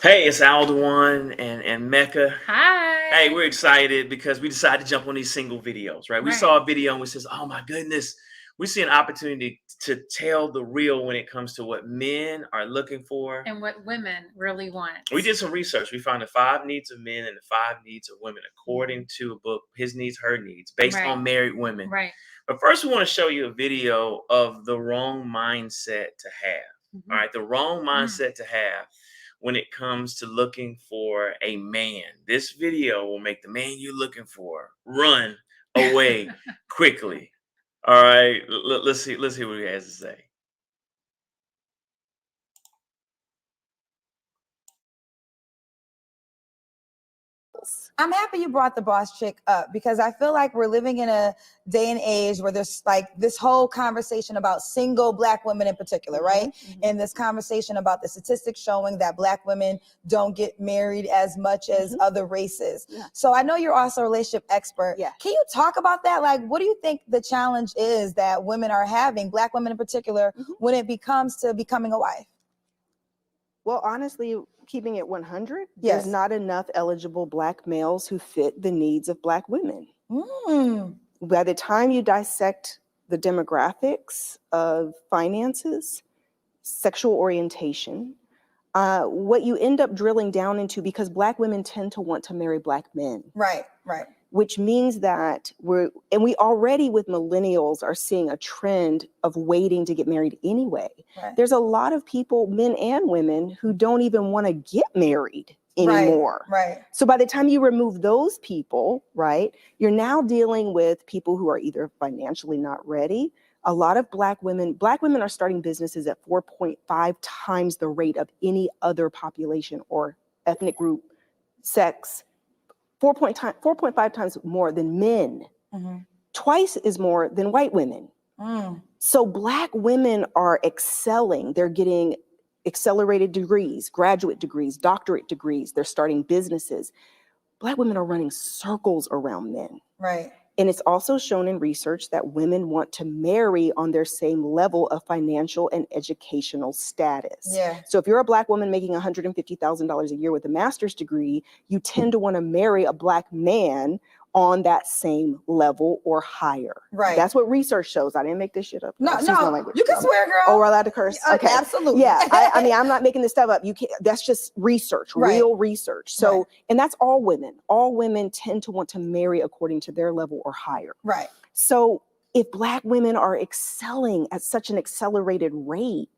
Hey, it's Alduan and Mecca. Hey, Hi. we're excited because we decided to jump on these single videos, right? We Right. saw a video and we says, "Oh my goodness, we see an opportunity to tell the real when it comes to what men are looking for." And what women really want. We did some research. We found the five needs of men and the five needs of women, Mhm. according to a book, His Needs, Her Needs, based Right. on married women. Right. But first, we want to show you a video of the wrong mindset to have. All Mhm. right, the wrong Mm. mindset to have when it comes to looking for a man. This video will make the man you're looking for run away quickly. All right, let's see. Let's see what he has to say. I'm happy you brought the boss chick up because I feel like we're living in a day and age where there's like this whole conversation about single Black women in particular, right? And this conversation about the statistics showing that Black women don't get married as much as other races. Yeah. So I know you're also a relationship expert. Yeah. Can you talk about that? Like, what do you think the challenge is that women are having, Black women in particular, when it becomes to becoming a wife? Well, honestly, keeping it 100, Yes. there's not enough eligible Black males who fit the needs of Black women. By the time you dissect the demographics of finances, sexual orientation, what you end up drilling down into, because Black women tend to want to marry Black men. Right, right. Which means that we already with millennials are seeing a trend of waiting to get married anyway. Right. There's a lot of people, men and women, who don't even want to get married anymore. Right. So by the time you remove those people, right, you're now dealing with people who are either financially not ready. A lot of Black women are starting businesses at 4.5 times the rate of any other population or ethnic group, sex. 4.5 times more than men, twice as more than white women. So Black women are excelling. They're getting accelerated degrees, graduate degrees, doctorate degrees. They're starting businesses. Black women are running circles around men. Right. And it's also shown in research that women want to marry on their same level of financial and educational status. Yeah. So if you're a Black woman making $150,000 a year with a master's degree, you tend to want to marry a Black man on that same level or higher. Right. That's what research shows. I didn't make this shit up. No, Excuse my no, language. you can swear, girl. Oh, we're allowed to curse? Okay. Absolutely. Yeah, I mean, I'm not making this stuff up. You can't, that's just research, Right. real research. So, Right. and that's all women. All women tend to want to marry according to their level or higher. Right. So if Black women are excelling at such an accelerated rate,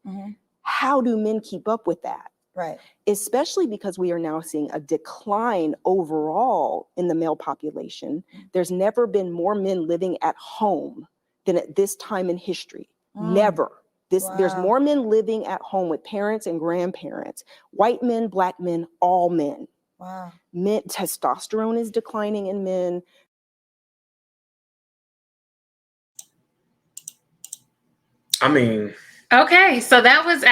how do men keep up with that? Right. Especially because we are now seeing a decline overall in the male population. There's never been more men living at home than at this time in history. Never. There's more men living at home with parents and grandparents, white men, Black men, all men. Wow. Men, testosterone is declining in men. I mean, Okay, so that was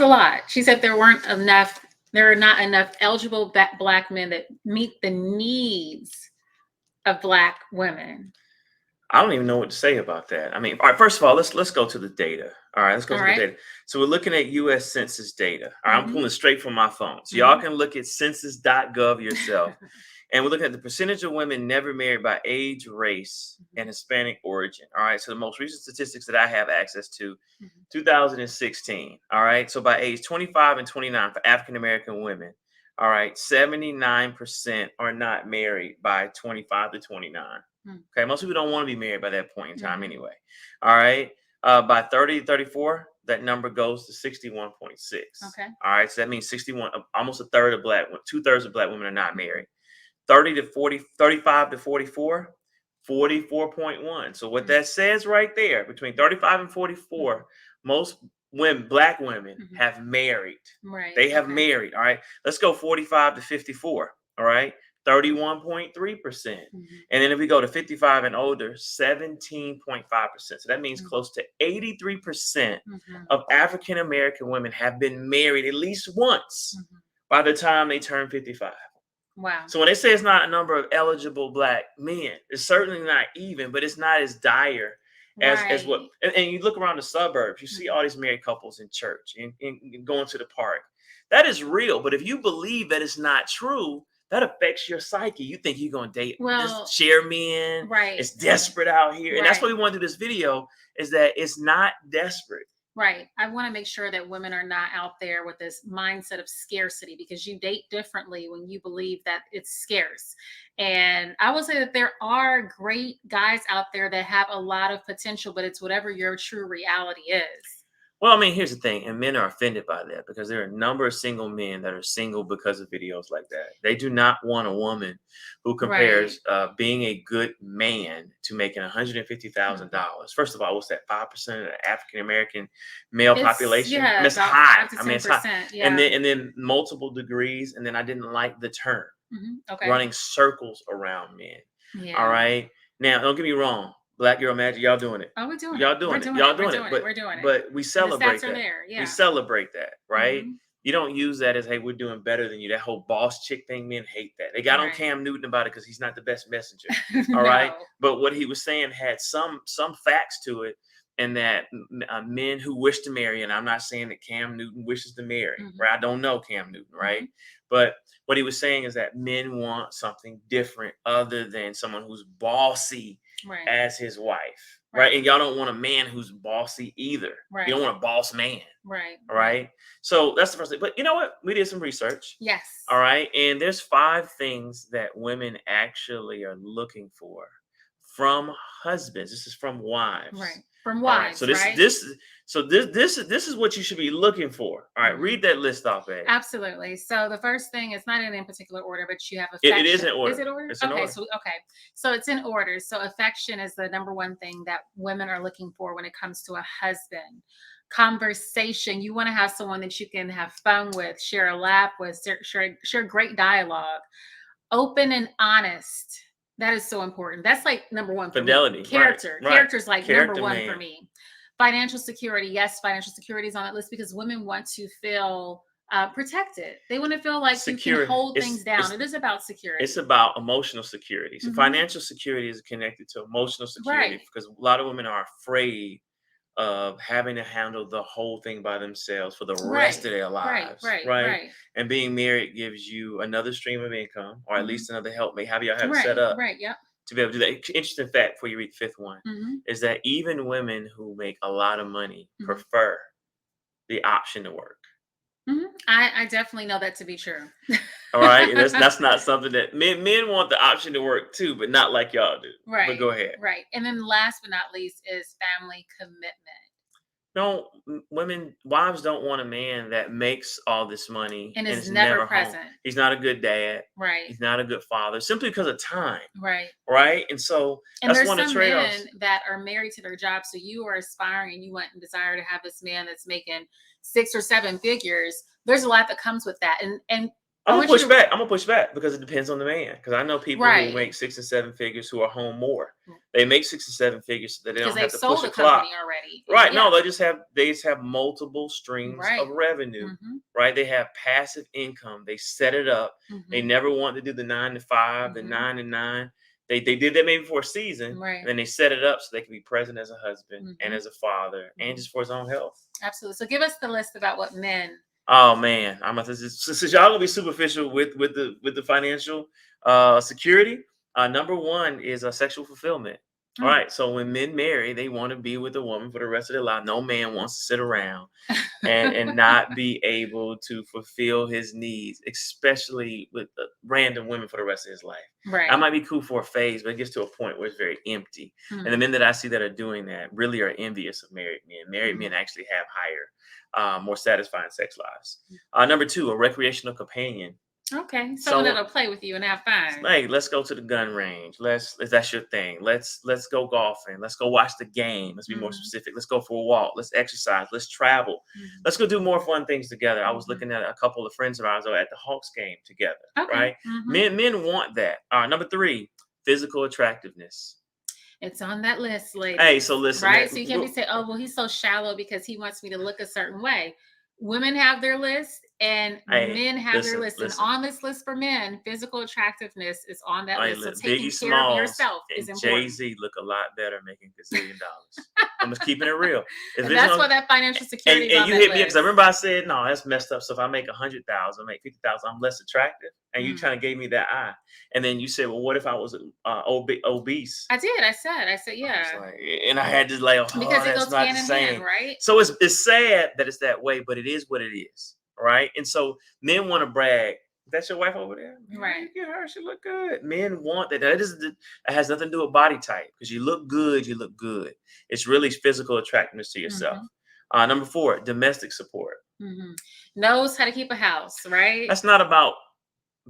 a lot. She said there are not enough eligible Black men that meet the needs of Black women. I don't even know what to say about that. I mean, all right, first of all, let's go to the data. All right, let's go All to right. the data. So we're looking at US Census data. All right, I'm pulling it straight from my phone. So y'all can look at census.gov yourself. And we're looking at the percentage of women never married by age, race, and Hispanic origin. All right. So the most recent statistics that I have access to, 2016. All right. So by age 25 and 29 for African American women, all right, 79% are not married by 25 to 29. Okay. Most people don't want to be married by that point in time anyway. All right. By 30 to 34, that number goes to 61.6. Okay. All right. So that means 61, almost a third of two-thirds of Black women are not married. 30 to 40, 35 to 44, 44.1. So what that says right there, between 35 and 44, most women, Black women, have married. Right. They have married. All right. Let's go 45 to 54. All right. 31.3%. And then if we go to 55 and older, 17.5%. So that means close to 83% of African American women have been married at least once by the time they turn 55. Wow. So when they say it's not a number of eligible Black men, it's certainly not even, but it's not as dire as what. And you look around the suburbs, you see all these married couples in church and going to the park. That is real. But if you believe that it's not true, that affects your psyche. You think you're going to date this share men. Right. It's desperate out here. Right. And that's what we want to do this video, is that it's not desperate. Right. I want to make sure that women are not out there with this mindset of scarcity, because you date differently when you believe that it's scarce. And I will say that there are great guys out there that have a lot of potential, but it's whatever your true reality is. Well, I mean, here's the thing, and men are offended by that because there are a number of single men that are single because of videos like that. They do not want a woman who compares being a good man to making $150,000. First of all, what's that? 5% of the African American male population. Yeah, I mean, it's about high. 5 to 10%. I mean, it's high. Yeah. And then multiple degrees. And then I didn't like the term Okay. running circles around men. Yeah. All right. Now, don't get me wrong. Black Girl Magic, y'all doing it. Oh, we're doing y'all it. Doing We're it. doing Y'all it. doing We're it. doing it. We're doing it. But we celebrate the stats that. are there. Yeah. We celebrate that, right? You don't use that as, hey, we're doing better than you. That whole boss chick thing, men hate that. They got on Cam Newton about it because he's not the best messenger. All right. But what he was saying had some facts to it, and that men who wish to marry, and I'm not saying that Cam Newton wishes to marry, right? I don't know Cam Newton, right? But what he was saying is that men want something different other than someone who's bossy as his wife, right? And y'all don't want a man who's bossy either. You don't want a boss man. Right. All right. So that's the first thing. But you know what? We did some research. Yes. All right. And there's 5 things that women actually are looking for from husbands. This is from wives. Right. From wives. So this is what you should be looking for. All right. Read that list off, babe. Absolutely. So the first thing, it's not in any particular order, but you have affection. It is in order. Is it order? It's in order. So it's in order. So affection is the number one thing that women are looking for when it comes to a husband. Conversation. You want to have someone that you can have fun with, share a laugh with, share great dialogue. Open and honest. That is so important. That's like number one for Fidelity. me. Character. Right. Character's like number one man. for me. Financial security. Yes, financial security is on that list because women want to feel protected. They want to feel like you can hold things down. It is about security. It's about emotional security. So financial security is connected to emotional security because a lot of women are afraid of having to handle the whole thing by themselves for the rest of their lives. Right. And being married gives you another stream of income, or at least another helpmate. How do y'all have it set up? Right. Yep. To be able to do that. Interesting fact before you read the 5th one is that even women who make a lot of money prefer the option to work. I definitely know that to be true. All right. And that's not something that men want the option to work too, but not like y'all do. Right. But go ahead. Right. And then last but not least is family commitment. Wives don't want a man that makes all this money and is never present. Home. He's not a good dad. Right. He's not a good father, simply because of time. Right. Right. And so that's one of the trade-offs. Men that are married to their job. So you are aspiring and you want and desire to have this man that's making 6 or 7 figures. There's a lot that comes with that. And I'm gonna push back because it depends on the man. Because I know people who make 6 and 7 figures who are home more. They make 6 and 7 figures so that they don't have to push the clock. Already. Right? Yeah. No, they just have multiple streams of revenue. Right? They have passive income. They set it up. They never want to do the 9 to 5, the 9 to 9. They did that maybe for a season, and then they set it up so they can be present as a husband and as a father and just for his own health. Absolutely. So give us the list about what men. Oh man, since y'all gonna be superficial with the financial security. Number 1 is sexual fulfillment. All right, so when men marry, they want to be with a woman for the rest of their life. No man wants to sit around and not be able to fulfill his needs, especially with random women for the rest of his life. Right. That might be cool for a phase, but it gets to a point where it's very empty. And the men that I see that are doing that really are envious of married men. Married men actually have higher, more satisfying sex lives. Number 2, a recreational companion. Okay, someone that'll play with you and have fun. Hey, let's go to the gun range. That's your thing. Let's go golfing. Let's go watch the game. Let's be more specific. Let's go for a walk. Let's exercise. Let's travel. Let's go do more fun things together. I was looking at a couple of friends of ours at the Hawks game together. Right? Men want that. Number 3, physical attractiveness. It's on that list, ladies. Hey, so listen. Right? So you can't be saying, oh, well, he's so shallow because he wants me to look a certain way. Women have their list And Hey, men have their list. And listen. on this list for men, physical attractiveness is on that Hey, list. So look, taking Biggie care of Smalls yourself is and important. Jay-Z look a lot better making $1 gazillion. I'm just keeping it real. And that's why that financial security is and on you that hit me list. because I remember I said, no, that's messed up. So if I make 100,000, I make 50,000, I'm less attractive. And you kind of gave me that eye. And then you said, well, what if I was obese? I did. I said, yeah. I was like, and I had to like, oh, Because it that's goes not hand the in same. hand, right? So it's sad that it's that way, but it is what it is, right? And so men want to brag. That's your wife over there, Right? You get her; she look good. Men want that. That has nothing to do with body type because you look good. You look good. It's really physical attractiveness to yourself. Number 4, domestic support. Knows how to keep a house, right? That's not about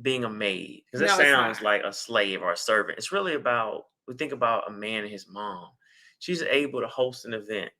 being a maid because No, that it's sounds not. like a slave or a servant. It's really about, we think about a man and his mom. She's able to host an event.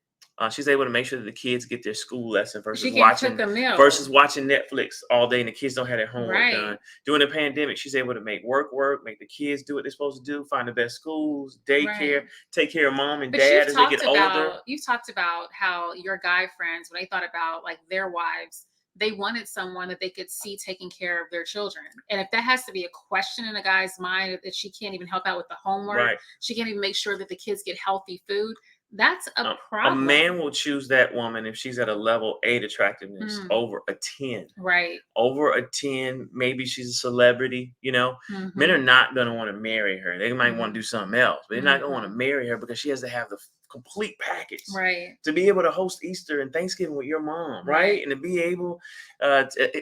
She's able to make sure that the kids get their school lesson She can cook a meal. versus watching Netflix all day and the kids don't have their homework done. Right. During the pandemic, she's able to make work, make the kids do what they're supposed to do, find the best schools, daycare, take care of mom and But dad as they get older. you've talked about how your guy friends, when they thought about like their wives, they wanted someone that they could see taking care of their children. And if that has to be a question in a guy's mind that she can't even help out with the homework, Right. she can't even make sure that the kids get healthy food, that's a A problem. man will choose that woman if she's at a level 8 attractiveness over a 10. Right. Over a 10, maybe she's a celebrity, Men are not going to want to marry her. They might want to do something else, but they're not going to want to marry her because she has to have the complete package. Right. To be able to host Easter and Thanksgiving with your mom, right? And to be able,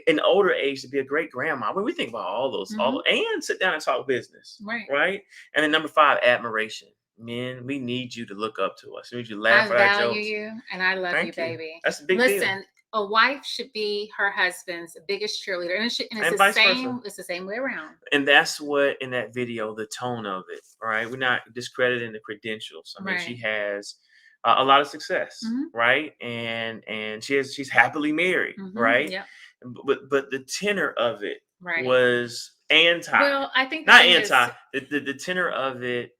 in older age, to be a great grandma. When we think about all those, and sit down and talk business, right? And then number 5, admiration. Men, we need you to look up to us. We need you to laugh at our jokes. I value you and I love you, baby. That's a big deal. Listen, a wife should be her husband's biggest cheerleader, and it's the same way around. And that's what, in that video, the tone of it, right? We're not discrediting the credentials. I mean, she has a lot of success, right? And she's happily married, right? Yeah. But the tenor of it was anti. Well, I think not anti. The tenor of it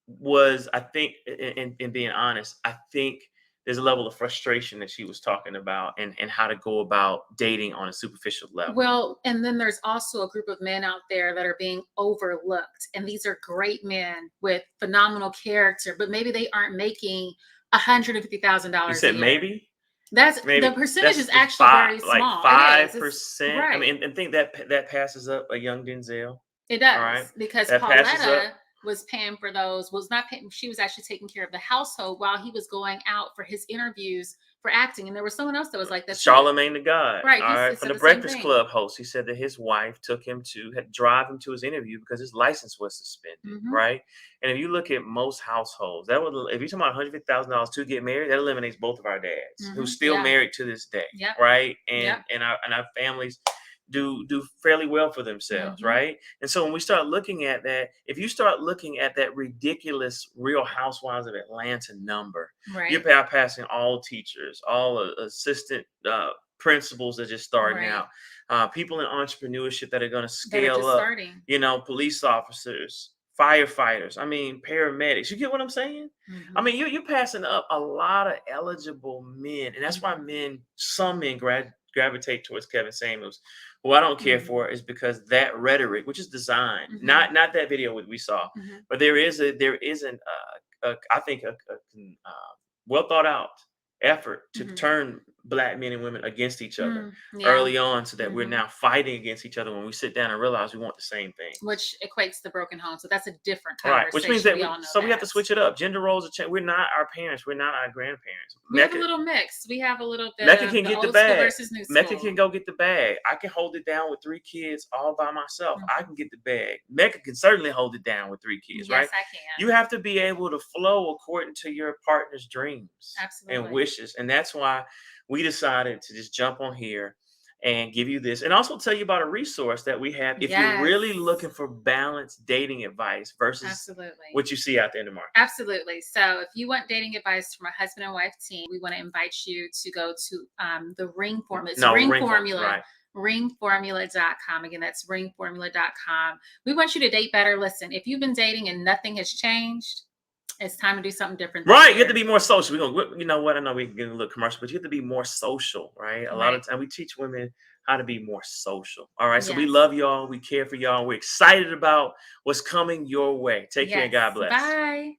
was, I think, in being honest, I think there's a level of frustration that she was talking about and how to go about dating on a superficial level. Well, and then there's also a group of men out there that are being overlooked. And these are great men with phenomenal character, but maybe they aren't making $150,000 You said a year. maybe? The percentage is actually very small. Like 5%. Right. I mean, and think that passes up a young Denzel. It does. Right? Because Pauletta was paying for those, she was actually taking care of the household while he was going out for his interviews for acting. And there was someone else that was like that. Charlemagne the God. Right. All right. From the Breakfast Club host, he said that his wife had drive him to his interview because his license was suspended. Right. And if you look at most households, if you're talking about $150,000 to get married, that eliminates both of our dads who's still married to this day. Right. And our families do fairly well for themselves, right? And so when we start looking at that, if you start looking at that ridiculous Real Housewives of Atlanta number, you're passing all teachers, all assistant principals that just starting out, people in entrepreneurship that are going to scale up, police officers, firefighters, paramedics. You get what I'm saying? I mean, you're passing up a lot of eligible men, and that's why some men gravitate towards Kevin Samuels, who I don't care for, is because that rhetoric, which is designed, not that video we saw, but there is I think a well thought out effort to turn Black men and women against each other early on, so that we're now fighting against each other when we sit down and realize we want the same thing. Which equates to broken home. So that's a different conversation. Right. Which means that we have to switch it up. Gender roles are changing. We're not our parents. We're not our grandparents. We have a little mix. We have a little bit Mecca of can the get old the bag. school versus new school. Mecca can go get the bag. I can hold it down with 3 kids all by myself. I can get the bag. Mecca can certainly hold it down with 3 kids, right? Yes, I can. You have to be able to flow according to your partner's dreams and wishes. And that's why we decided to just jump on here and give you this, and also tell you about a resource that we have if you're really looking for balanced dating advice versus what you see out there in the market. Absolutely. So if you want dating advice from a husband and wife team, we want to invite you to go to the Ring Formula. It's Ring Formula. Right. Ringformula.com. Again, that's ringformula.com. We want you to date better. Listen, if you've been dating and nothing has changed, it's time to do something different. Right. You have to be more social. You know what? I know we can get a little commercial, but you have to be more social, right? A lot of time we teach women how to be more social. All right. So we Yes. love y'all. We care for y'all. We're excited about what's coming your way. Take care and God bless. Bye.